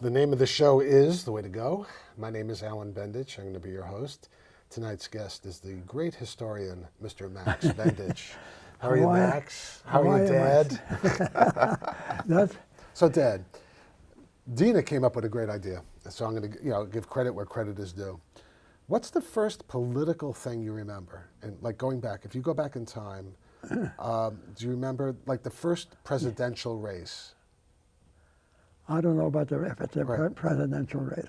The name of the show is The Way to Go. My name is Alan Bendich. I'm going to be your host. Tonight's guest is the great historian, Mr. Max Bendich. How are you, Max? How are you, Dad? So, Dad, Dina came up with a great idea. So I'm going to, give credit where credit is due. What's the first political thing you remember? And like going back, if you go back in time, do you remember like the first presidential race? I don't know about the presidential race.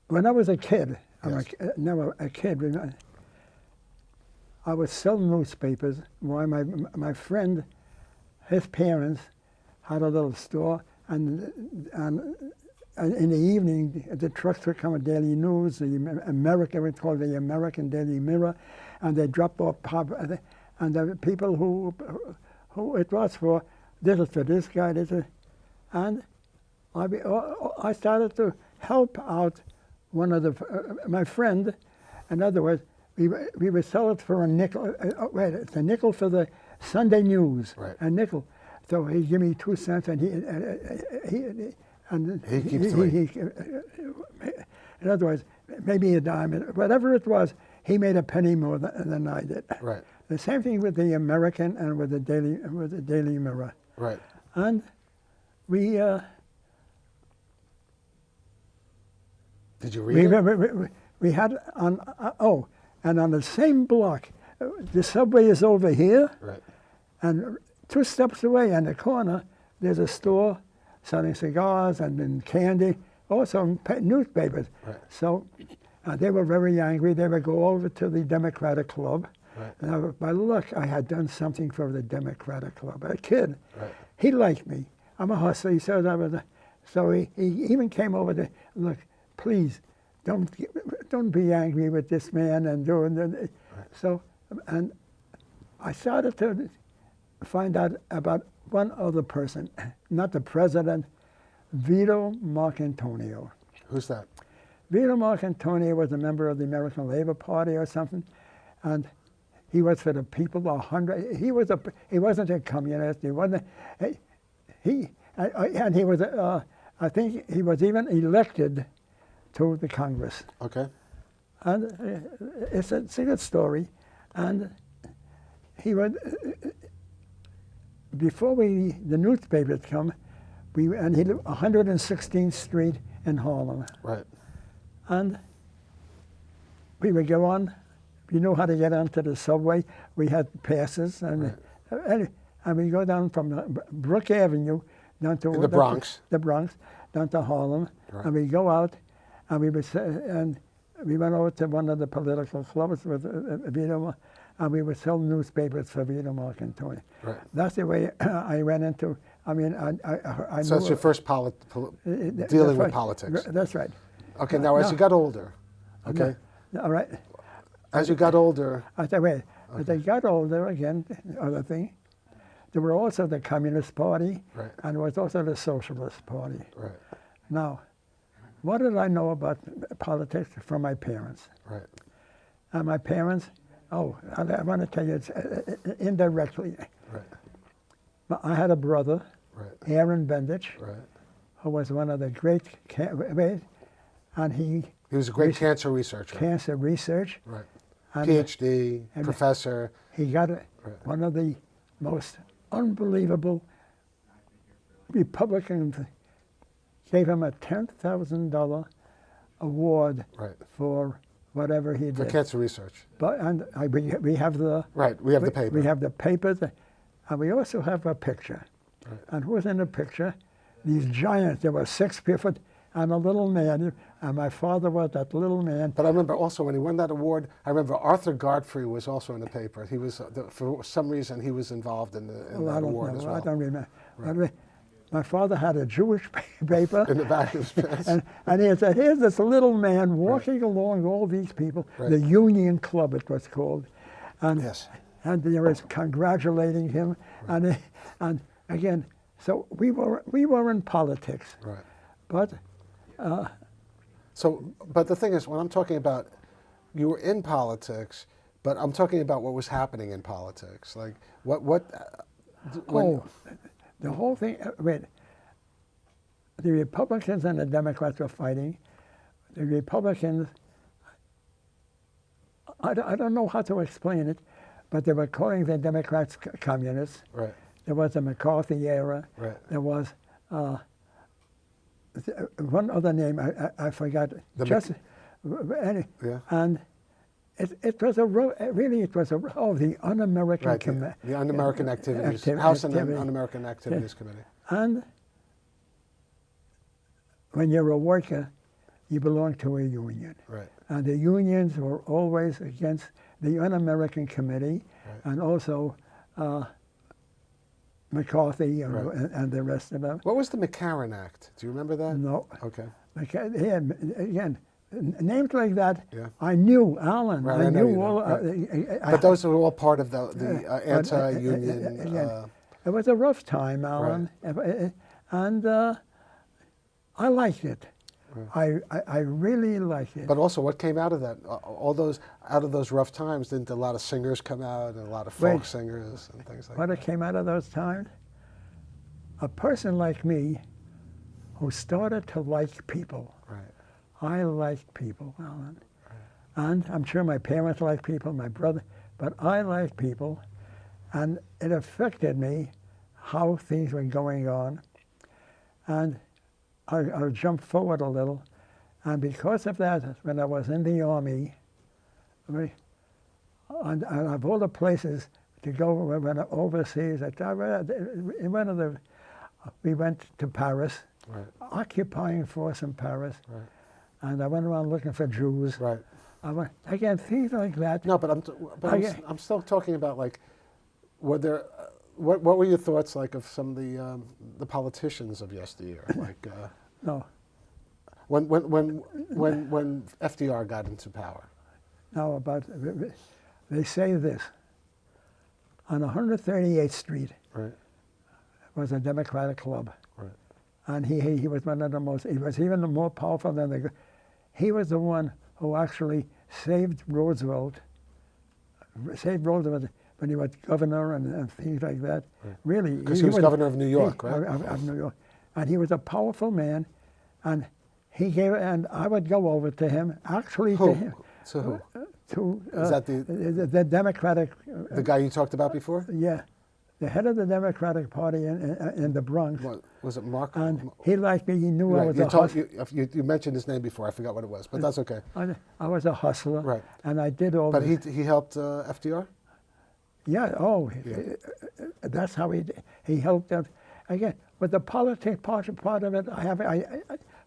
When I was a kid, a kid, I would sell newspapers. Why my friend, his parents, had a little store, and in the evening, the trucks would come with Daily News, the American, it's called the American Daily Mirror, and they dropped off pop, and the people who it was for, this is for this guy, this is, and I started to help out one of my friend. In other words, we would sell it for a nickel. It's a nickel for the Sunday News, a nickel. So he'd give me 2 cents, and he keeps three. In other words, maybe a dime, whatever it was. He made a penny more than I did. Right. The same thing with the American and with the Daily Mirror. Right. And we. Did you read it? We had on and on the same block, the subway is over here. Right. And 2 steps away on the corner, there's a store selling cigars and then candy, also newspapers. Right. So they were very angry. They would go over to the Democratic Club. Right. And by luck, I had done something for the Democratic Club. A kid, he liked me. I'm a hustler. He said I was. So he even came over to look. Please, don't be angry with this man and doing that. Right. So, and I started to find out about one other person, not the president, Vito Marcantonio. Who's that? Vito Marcantonio was a member of the American Labor Party or something, and he was for the people. He wasn't a communist. He wasn't. And he was. I think he was even elected to the Congress. Okay. And it's a good story, and he would. Before the newspapers come, and he lived 116th Street in Harlem. Right. And we would go on. You know how to get onto the subway. We had passes, and we go down from Brook Avenue down to the Bronx. The Bronx, down to Harlem, and we go out, and we went over to one of the political clubs with Vito, and we would sell newspapers for Vito Marcantonio. Right. That's the way I ran into. I mean, I so that's your first dealing with politics. That's right. Okay. Now, as you got older, okay. All right. As you got older. As I got older, again, other thing, there were also the Communist Party, and there was also the Socialist Party. Right. Now, what did I know about politics from my parents? Right. And my parents, I want to tell you it's indirectly. Right. I had a brother, An Alan Bendich, who was one of the great, and he was a great cancer researcher. Cancer research. Right. And PhD, professor. He got one of the most unbelievable Republicans gave him a $10,000 award for whatever he did. For cancer research. But we have the the paper. We have the papers, and we also have a picture. Right. And who was in the picture? These giants. There were 6 people and a little man, and my father was that little man. But I remember also when he won that award, I remember Arthur Godfrey was also in the paper. He was, for some reason, he was involved in that award as well. I don't remember. Right. My father had a Jewish paper. In the back of his pants. And he said, here's this little man walking along all these people, the Union Club it was called. And, and they were congratulating him. Right. And again, so we were in politics. Right. But but the thing is, when I'm talking about, you were in politics, but I'm talking about what was happening in politics. Like, the whole thing, the Republicans and the Democrats were fighting. The Republicans, I don't know how to explain it, but they were calling the Democrats communists. Right. There was the McCarthy era. Right. There was one other name, I forgot. Yeah. And it was the Un-American Right. Committee. The Un-American Activities, House and Un-American Activities Committee. And when you're a worker, you belong to a union. Right. And the unions were always against the Un-American Committee, Right. and also McCarthy Right. and the rest of them. What was the McCarran Act? Do you remember that? No. Okay. Again, names like that, Yeah. I knew Alan. Right, I I know knew you know, all. right. But those were all part of the but, anti-union. again, it was a rough time, Alan, and I liked it. Right. I really liked it. But also, what came out of that? Out of those rough times, didn't a lot of singers come out, and a lot of folk singers and things like What that? came out of those times? A person like me, who started to like people. Right. I liked people, Alan. And I'm sure my parents liked people, my brother, but I liked people, and it affected me how things were going on. And I'll jump forward a little, and because of that, when I was in the Army, and of all the places to go when overseas, we went to Paris, Right. occupying force in Paris, Right. and I went around looking for Jews. Right. Again, things like that. No, but I'm still talking about, like, were there? What were your thoughts like of some of the politicians of yesteryear? Like No, when FDR got into power. no, they say this. On 138th Street Right. was a Democratic club. Right. And he was one of the most, he was even more powerful than he was the one who actually saved Roosevelt when he was governor and things like that. Right. Really. Because he was governor of New York, right? Of New York. And he was a powerful man, and and I would go over to him, actually Who? to him. To who? To Is that the Democratic. The guy you talked about before? Yeah. The head of the Democratic Party in the Bronx. What, was it Mark? And he liked me. He knew I Right. was You, a told, hustler. you mentioned his name before. I forgot what it was, but that's okay. I was a hustler. Right. And I did all But this. he helped FDR? Yeah, that's how he helped out. Again, with the politics part of it,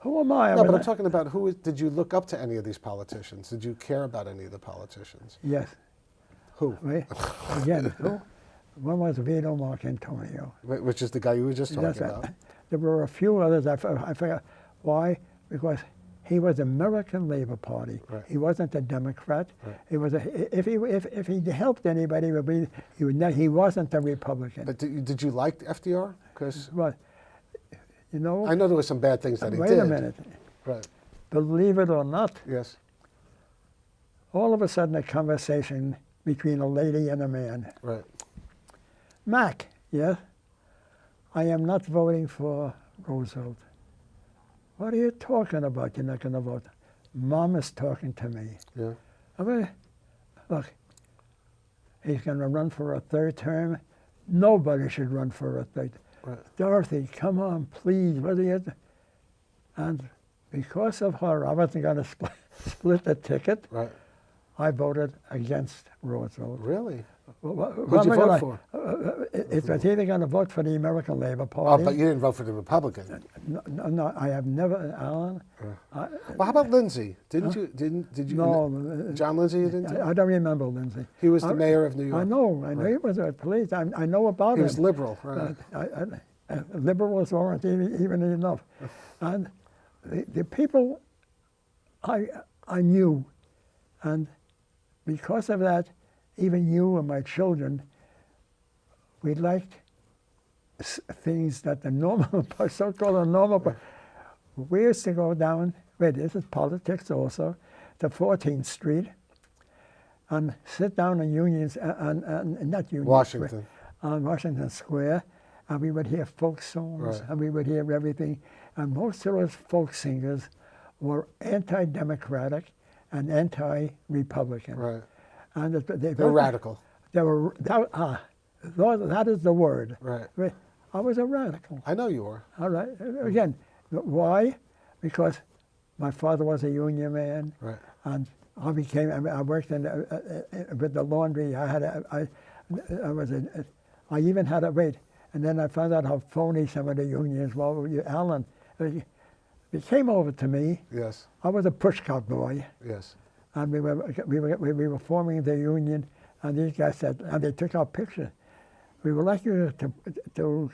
who am I? No, but I'm talking about did you look up to any of these politicians? Did you care about any of the politicians? Yes. Who? Right? Again, who? One was Vito Marcantonio. Which is the guy you were just talking about. There were a few others. I forgot why. Because he was American Labor Party. Right. He wasn't a Democrat. Right. He was if he helped anybody, he wasn't a Republican. But did you like FDR? Because Well, you know. I know there were some bad things that he did. Wait a minute. Right. Believe it or not, Yes. all of a sudden a conversation between a lady and a man. Right. Mac, yes, I am not voting for Roosevelt. What are you talking about? You're not going to vote. Mom is talking to me. Yeah. I mean, look, he's going to run for a third term. Nobody should run for a third. Right. Dorothy, come on, please. What are you? And because of her, I wasn't going to split the ticket. Right. I voted against Roosevelt. Really? Who'd you vote for? It was either going to vote for the American Labor Oh, Party. but you didn't vote for the Republican. No, I have never, Alan. Well, how about Lindsay? Did you? No, John Lindsay, you didn't? I don't remember Lindsay. He was the mayor of New York. I know Right. he was a police. I know about He him. was liberal, right? Liberals weren't even enough. And the people I knew, and because of that, even you and my children, we liked things that the normal, so-called normal, we used to go down, this is politics also, to 14th Street and sit down in Union, not Union Washington. Square, on Washington Square, and we would hear folk songs, Right. and we would hear everything. and most of those folk singers were anti-democratic and anti-republican. Right. And They're radical. They were, that is the word. Right. I was a radical. I know you were. All right. Again, why? Because my father was a union man. Right. And I worked with the laundry. I even had a wait. And then I found out how phony some of the unions were. Alan, he came over to me. Yes. I was a pushcart boy. Yes. And we were forming the union, and these guys said, and they took our picture. We would like you to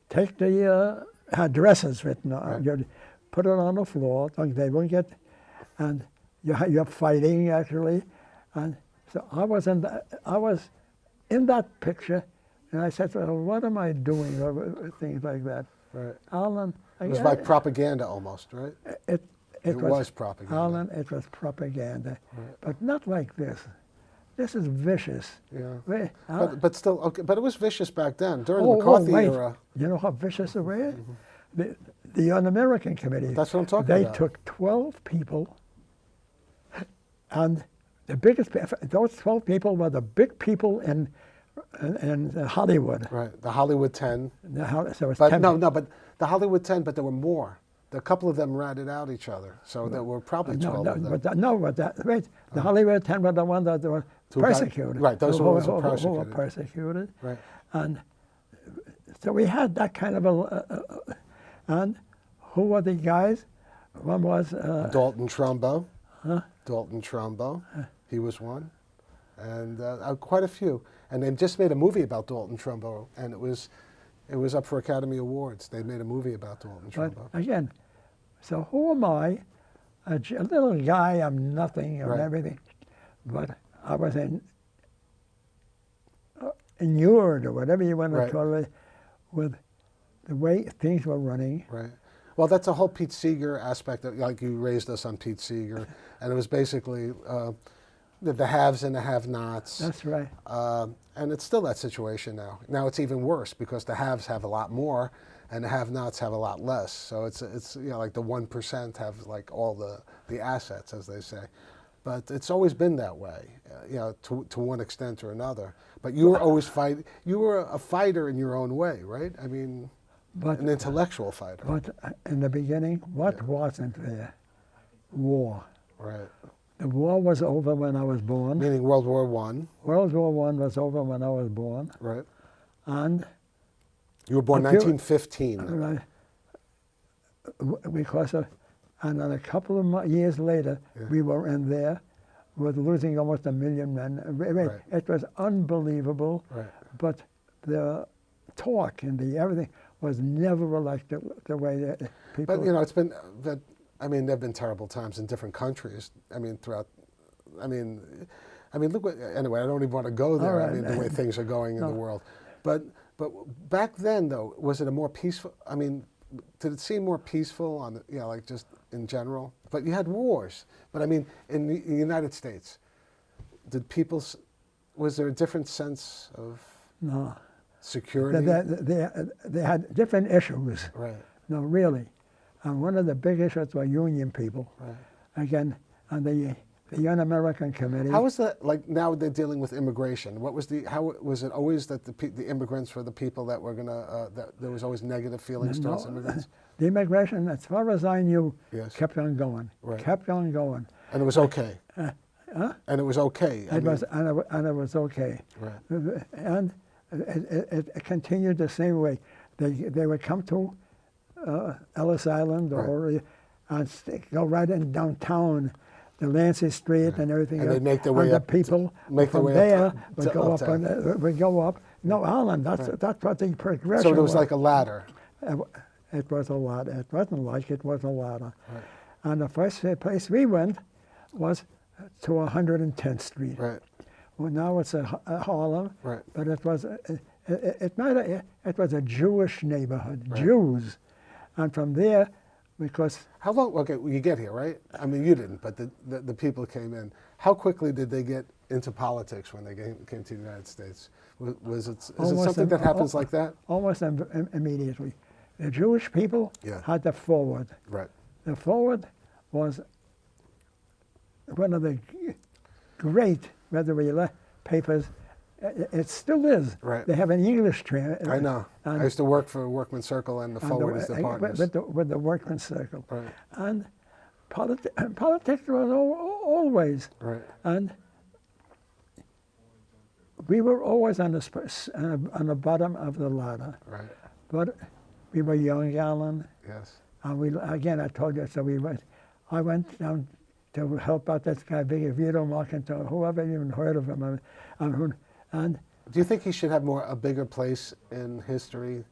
take the addresses written on, Right. you put it on the floor, so they won't get, and you're fighting actually. And so I was in that picture, and I said, well, what am I doing, or things like that. Right. Alan, It was like propaganda almost, right? It was propaganda. Alan, it was propaganda, Right. but not like this. This is vicious. Yeah. But still, okay. But it was vicious back then during the Oh, McCarthy wait. era. You know how vicious it was? The Un-American Committee. That's what I'm talking they about. took 12 people, and the biggest, those 12 people were the big people in Hollywood. Right. The Hollywood 10. So it's But 10. no, but the Hollywood 10. But there were more. A couple of them ratted out each other, so there were probably 12 of them. The Hollywood 10 were the ones that were persecuted. Right, those were who were persecuted. persecuted. Right. And so we had that kind of and who were the guys? One was Dalton Trumbo. Dalton Trumbo. He was one. And quite a few. And they just made a movie about Dalton Trumbo, and it was up for Academy Awards. They made a movie about Dalton But Trumbo. again, so who am I? A little guy, I'm nothing and Right. everything. But I was inured, or whatever you want to Right. call it, with the way things were running. Right. Well, that's a whole Pete Seeger aspect. Like you raised us on Pete Seeger, and it was basically the haves and the have-nots. That's right. And it's still that situation now. Now it's even worse because the haves have a lot more, and the have-nots have a lot less. So it's like the 1% have like all the assets, as they say. But it's always been that way, to one extent or another. But you were always You were a fighter in your own way, right? I mean, an intellectual fighter. But in the beginning, what wasn't there? War. Right. The war was over when I was born. Meaning World War I. World War I was over when I was born. Right. And You were born 1915. Because and then a couple of years later, we were in there with losing almost 1 million men. Right. It was unbelievable. Right. But the talk and the everything was never like the way that people. But it's been that. I mean, there have been terrible times in different countries. I mean, throughout. I mean, look what. Anyway, I don't even want to go there. Right. I mean, the way things are going in the world. But back then, though, was it a more peaceful? I mean, did it seem more peaceful on like just in general? But you had wars. But I mean, in the United States, was there a different sense of security? They had different issues. Right. No, really. And one of the big issues were union people. Right. again, on the Un-American Committee. How was that, like now they're dealing with immigration? What was how was it always that the immigrants were the people that were gonna, that there was always negative feelings towards immigrants? The immigration, as far as I knew, Yes. kept on going, Right. kept on going. And it was okay. And it was okay. And it was okay. Right. And it continued the same way. They would come to Ellis Island or and go right in downtown, the Lancey Street and everything. And they'd make their way and up. The people Make their from way there up would go up uptown. and would go up. No, Island. That's what the progression So it was like a ladder. It was a ladder. It wasn't like it was a ladder. Right. And the first place we went was to 110th Street. Right. Well, now it's a Harlem, Right. but it was it was a Jewish neighborhood, Right. Jews, and from there, because How long? Okay, well, you get here, right? I mean, you didn't, but the people came in. How quickly did they get into politics when they came to the United States? Is it something that happens like that? almost immediately, The Jewish people Yeah. had the forward. Right. The forward was one of the great, whether we papers. It still is. Right. They have an English I know. I used to work for Workman Circle and the Forward is the partners. With the Workman Circle. Right. And politics was always. Right. And we were always on the bottom of the ladder. Right. But we were young, Alan. Yes. And I told you, so I went down to help out this guy, Big Vito Marcantonio, whoever even heard of him. And do you think he should have a bigger place in history?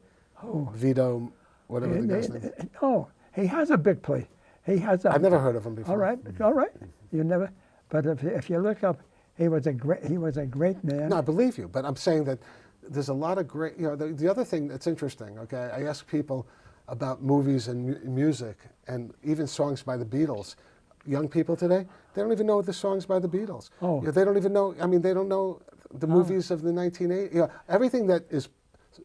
Vito, whatever the guy's name. Oh, he has a big place. He has. I've never heard of him before. All right. You never. But if you look up, he was a great man. No, I believe you, but I'm saying that there's a lot of great. The other thing that's interesting. Okay, I ask people about movies and music, and even songs by the Beatles. Young people today, they don't even know the songs by the Beatles. Oh. They don't even know. I mean, they don't know the movies of the 1980s. Everything that is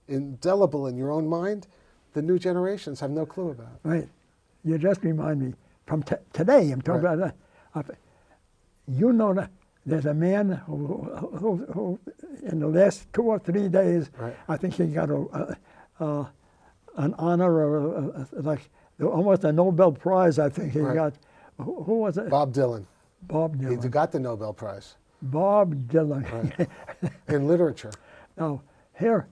indelible in your own mind, the new generations have no clue about. Right. You just remind me from today. I'm talking about that. You know that there's a man who in the last 2 or 3 days, Right. I think he got an honor or like almost a Nobel Prize. I think he Right. got. Who was it? Bob Dylan. Bob Dylan. He got the Nobel Prize Bob Dylan. Right. in literature. Now, here,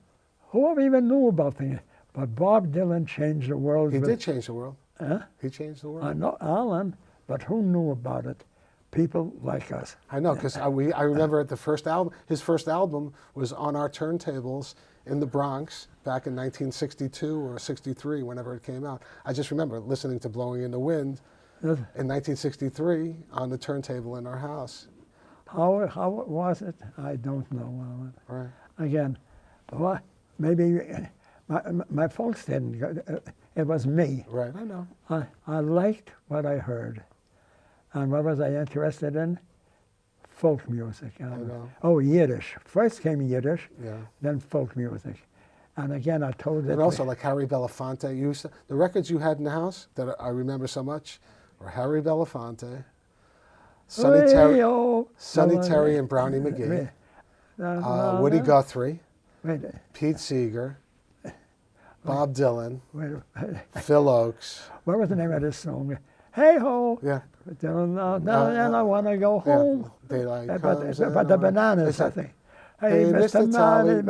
whoever even knew about things, but Bob Dylan changed the world. He did change the world. Huh? He changed the world. I know Alan, but who knew about it? People like us. I know, because I remember at the first album, his first album was on our turntables in the Bronx back in 1962 or 63, whenever it came out. I just remember listening to Blowing in the Wind in 1963 on the turntable in our house. How was it? I don't know, Alan. Right. Again, maybe my folks didn't. It was me. Right, I know. I liked what I heard. And what was I interested in? Folk music. I know. Oh, Yiddish. First came Yiddish, Yeah. then folk music. And again, I told it. And also like Harry Belafonte. The records you had in the house that I remember so much were Harry Belafonte, Sonny Terry and Brownie McGee, Woody Guthrie, Pete Seeger, Bob Dylan, Phil Oakes. What was the name of this song? Hey ho! Yeah. And I want to go home. Yeah. Daylight But comes the bananas, I think. Hey, Mr. Tally,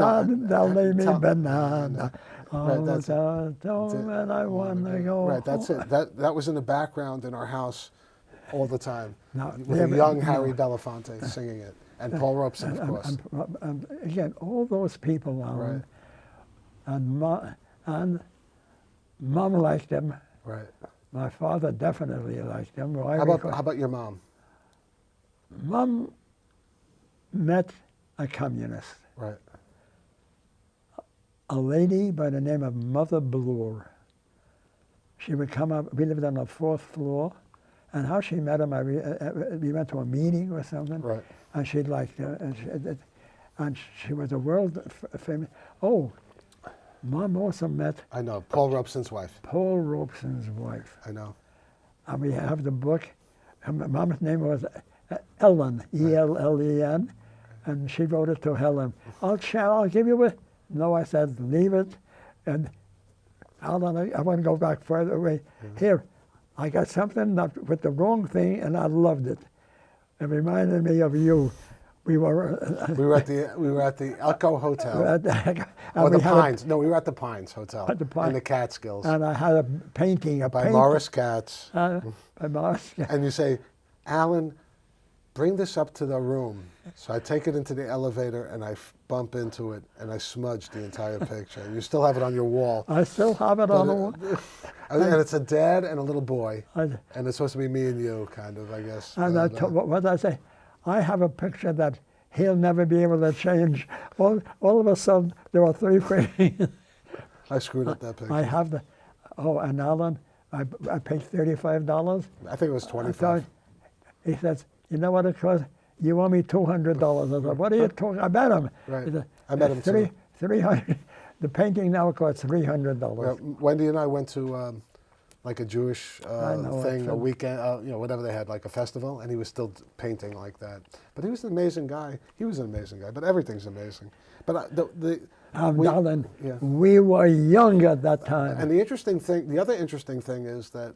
they'll leave me banana. Right, that's it. And I want to go Right, that's home. it. That was in the background in our house all the time, No, with yeah, a but- young no. Harry Belafonte singing it, and Paul Robeson, of course. And again, all those people, Alan, Right. and Mom liked them. Right. My father definitely liked them. How about your mom? Mom met a communist, Right. a lady by the name of Mother Bloor. She would come up. We lived on the 4th floor, and how she met him, we went to a meeting or something, Right. and she liked her, and she was a world famous. Oh, Mom also met I know. Paul Robeson's wife. Paul Robeson's wife. I know. And we have the book. Her Mom's name was Ellen, E-L-L-E-N, and she wrote it to Helen. I'll give you it. No, I said, leave it. And Alan, I want to go back further away. Here, I got something with the wrong thing, and I loved it. It reminded me of you. We were at the Elko Hotel. and Or we the had Pines. No, we were at the Pines Hotel At the Pines. in the Catskills and I had a painting, by Morris Katz. by Morris. And you say, Alan, bring this up to the room. So I take it into the elevator and I bump into it and I smudge the entire picture. You still have it on your wall. I still have it on the wall. And it's a dad and a little boy. And And it's supposed to be me and you, kind of, I guess. what did I say? I have a picture that he'll never be able to change. All of a sudden, there are 3 frames. I screwed up that picture. I have the, and Alan, I paid $35. I think it was I 25. thought, he says, you know what it cost? You owe me $200. I said, what are you talking? I bet him. Right. He said, I bet him too. 300. The painting now costs $300. Well, Wendy and I went to like a Jewish know, thing, a weekend, whatever they had, like a festival, and he was still painting like that. But he was an amazing guy. He was an amazing guy, but everything's amazing. But Darling, we were young at that time. And the interesting thing, the other interesting thing is that,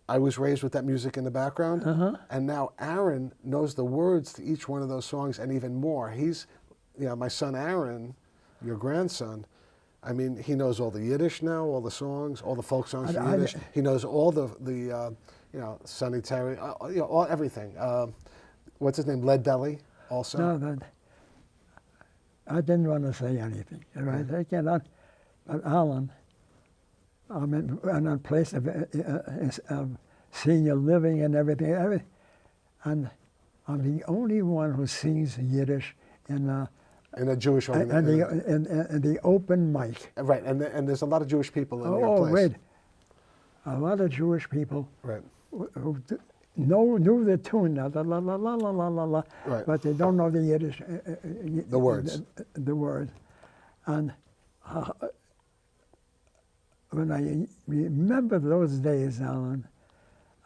I was raised with that music in the background, and now Aaron knows the words to each one of those songs and even more. He's, my son Aaron, your grandson, I mean, he knows all the Yiddish now, all the songs, all the folk songs in Yiddish. He knows all the Sonny Terry, all everything. What's his name? Lead Belly, also. No, I didn't want to say anything. Right? I cannot. But Alan, I'm in a place of senior living and everything, and I'm the only one who sings Yiddish in a Jewish organization. In the open mic. Right, and there's a lot of Jewish people in your place. Wait. A lot of Jewish people right. who knew the tune, la la la la la la la la, right. but they don't know the Yiddish. The words. The words. And when I remember those days, Alan,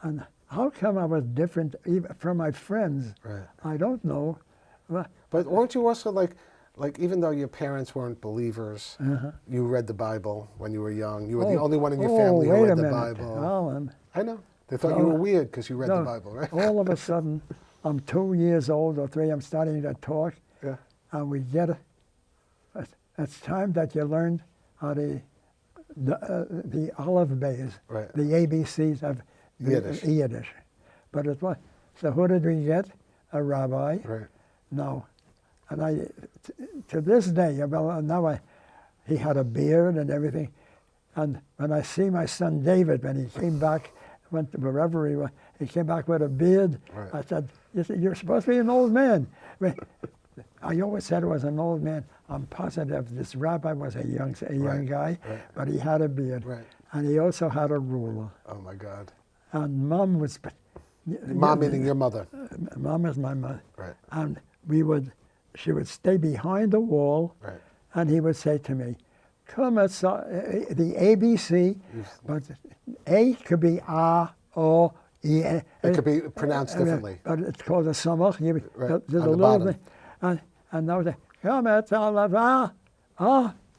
and how come I was different even from my friends? Right. I don't know. But weren't you also like even though your parents weren't believers, you read the Bible when you were young. You were the only one in your family who read the Bible. Alan. I know. They thought you were weird because you read the Bible, right? All of a sudden, I'm 2 years old or 3, I'm starting to talk, and we get it's time that you learn how the olive bays, right. the ABCs of Yiddish. But it was, so who did we get? A rabbi. Right. No. And to this day, now he had a beard and everything. And when I see my son David, when he came back, went to wherever he went, he came back with a beard. Right. I said, you're supposed to be an old man. I always said I was an old man. I'm positive this rabbi was a young guy, but he had a beard. Right. And he also had a ruler. Oh, my God. And Mom was... Mom meaning your mother. Mom is my mother. Right. And she would stay behind the wall, right. and he would say to me, come at the ABC, but A could be A, O, E. It could be pronounced differently. But it's called a samach. Right. There's on a the little bottom. bit. And I would say, come at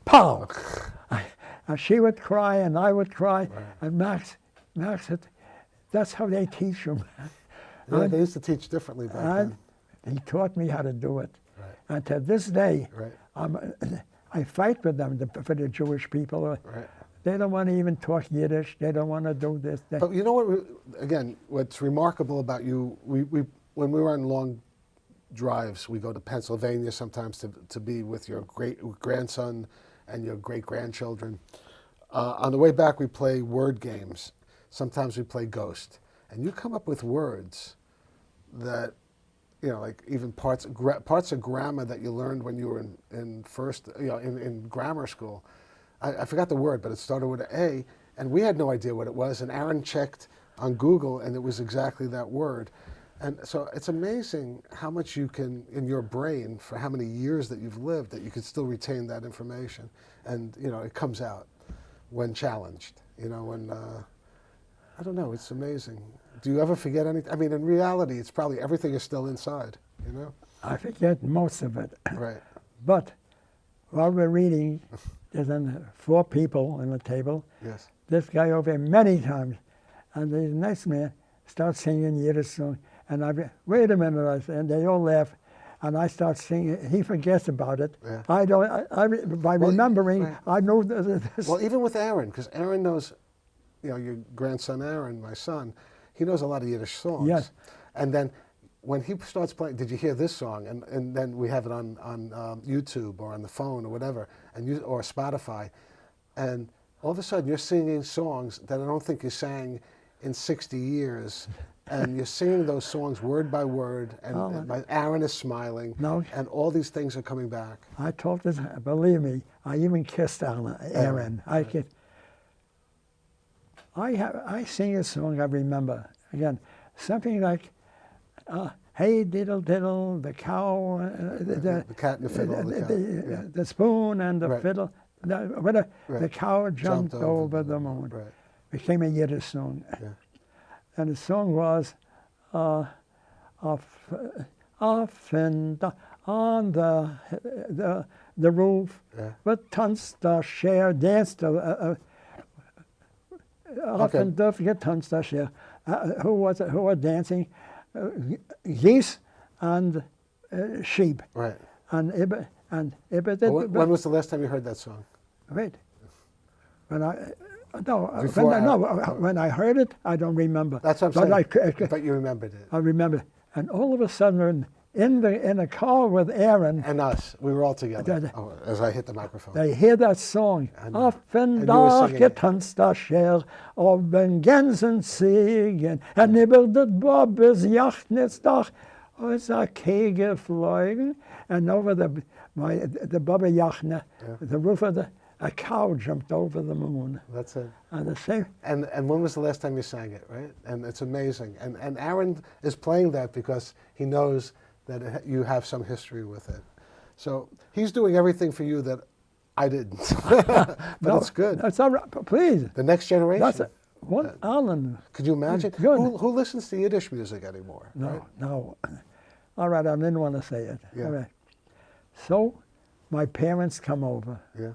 pow. And she would cry, and I would cry, Right. and Max said, that's how they teach them. Yeah, they used to teach differently back then. He taught me how to do it. Right. And to this day, right. I fight with them for the Jewish people. Right. They don't want to even talk Yiddish. They don't want to do this. But you know what? Again, what's remarkable about you? When we were on long drives, we go to Pennsylvania sometimes to be with your great grandson and your great grandchildren. On the way back, we play word games. Sometimes we play Ghost, and you come up with words that, like even parts of grammar that you learned when you were in grammar school. I forgot the word, but it started with an A, and we had no idea what it was. And Aaron checked on Google, and it was exactly that word. And so it's amazing how much you can, in your brain, for how many years that you've lived, that you can still retain that information. And, it comes out when challenged, when, I don't know, it's amazing. Do you ever forget anything? I mean, in reality, it's probably everything is still inside, I forget most of it. Right. But while we're reading, there's 4 people on the table. Yes. This guy over here many times. And the next man starts singing Yiddish song. And wait a minute, I say, and they all laugh. And I start singing. He forgets about it. Yeah. I don't. By remembering, right. I know this. Well, even with Aaron, because Aaron knows, your grandson Aaron, my son, he knows a lot of Yiddish songs. Yes. And then when he starts playing, did you hear this song? And then we have it on YouTube or on the phone or whatever, or Spotify, and all of a sudden you're singing songs that I don't think you sang in 60 years. And you're singing those songs word by word, and Aaron is smiling, and all these things are coming back. I told this, believe me, I even kissed Aaron. I sing a song I remember. Again, something like, hey diddle diddle, the cow, The cat and the fiddle. the spoon and the Right. fiddle. The cow jumped over the moon. Right. Became a Yiddish song. Yeah. And the song was, off and on the roof, Yeah. with tanzt the share, danced off and don't forget tanzt the share. Who were dancing? Geese and sheep. Right. And When was the last time you heard that song? wait. When I heard it, I don't remember. That's what I'm But saying. But you remembered it. I remember. And all of a sudden, in a car with Aaron, And us. We were all together. That- As I hit the microphone. they hear that song. And Auf you en were Dach singing it. getanzt das Scher, auf den Gänsen ziegen, en über das Bobbes Jachtnetzdach, aus der Kegel fliegen, and over the Bobbe Yachtne, the roof of a cow jumped over the moon. That's it. And the same, And when was the last time you sang it, right? And it's amazing. And Aaron is playing that because he knows that you have some history with it. So he's doing everything for you that I didn't. But it's good. That's all right, please. The next generation. That's what Alan. Could you imagine? Good. Who listens to Yiddish music anymore? No, right? no. All right, I didn't want to say it. Yeah. All right. So my parents come over. Yeah.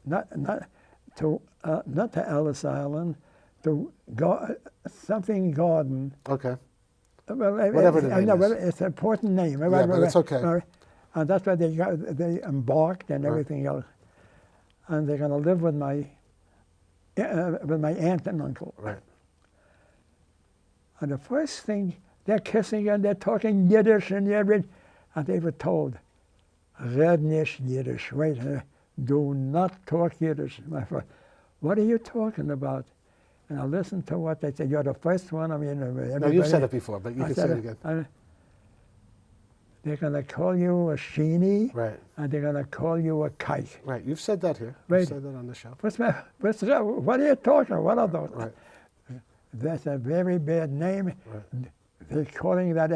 Not to Ellis Island, to something Garden. Okay. Well, Whatever the name is. It's an important name. Yeah, but it's okay. And that's where they embarked and everything else. And they're going to live with my aunt and uncle. Right. And the first thing, they're kissing and they're talking Yiddish and they were told, red nicht Yiddish. Wait, do not talk Yiddish. My friend, what are you talking about? And I listened to what they said. You're the first one. I mean, No, you've said it before, but you I can say said it again. They're going to call you a sheenie, Right. and they're going to call you a kike. Right. You've said that here. Right. You've said that on the show. What are you talking? What are those? Right. That's a very bad name. Right. They're calling that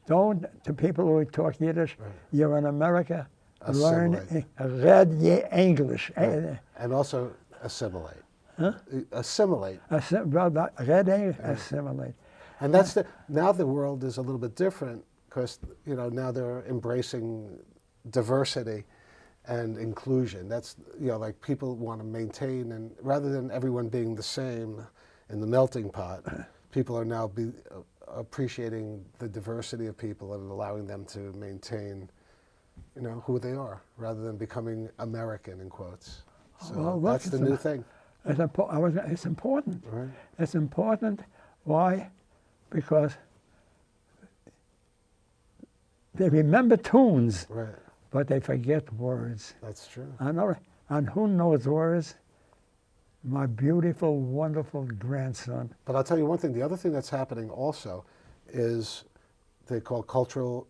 don't, to people who talk Yiddish, Right. You're in America, learn Assimilate. English. Right. And also assimilate. Huh? Assimilate. Assimilate. And that's now the world is a little bit different because now they're embracing diversity and inclusion. That's like people want to maintain, and rather than everyone being the same in the melting pot, people are now appreciating the diversity of people and allowing them to maintain who they are rather than becoming American in quotes. So Well, that's the new thing. It's important. Right. It's important. Why? Because they remember tunes, Right. but they forget words. That's true. And who knows words? My beautiful, wonderful grandson. But I'll tell you one thing. The other thing that's happening also is they call cultural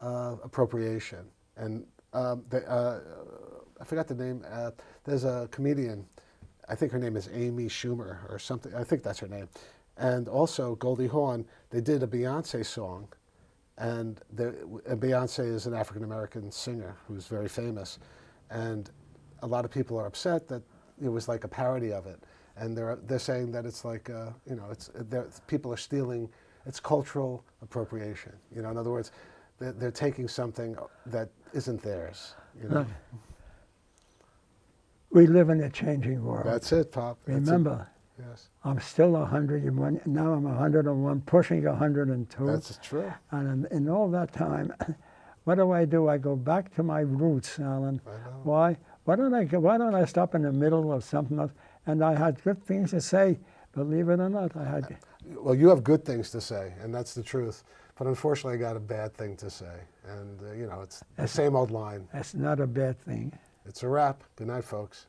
appropriation. And I forgot the name. There's a comedian. I think her name is Amy Schumer or something. I think that's her name. And also Goldie Hawn. They did a Beyonce song, and Beyonce is an African American singer who's very famous, and a lot of people are upset that it was like a parody of it, and they're saying that it's like people are stealing. It's cultural appropriation. In other words, they're taking something that isn't theirs. Look, we live in a changing world. That's it, Pop. Remember, yes, I'm still 101. Now I'm 101, pushing 102. that's true. And in all that time, what do? I go back to my roots, Alan. I know. Why? Why don't I stop in the middle of something else? And I had good things to say. Believe it or not, I had. Well, you have good things to say, and that's the truth. But unfortunately, I got a bad thing to say, and it's the same old line. That's not a bad thing. It's a wrap. Good night, folks.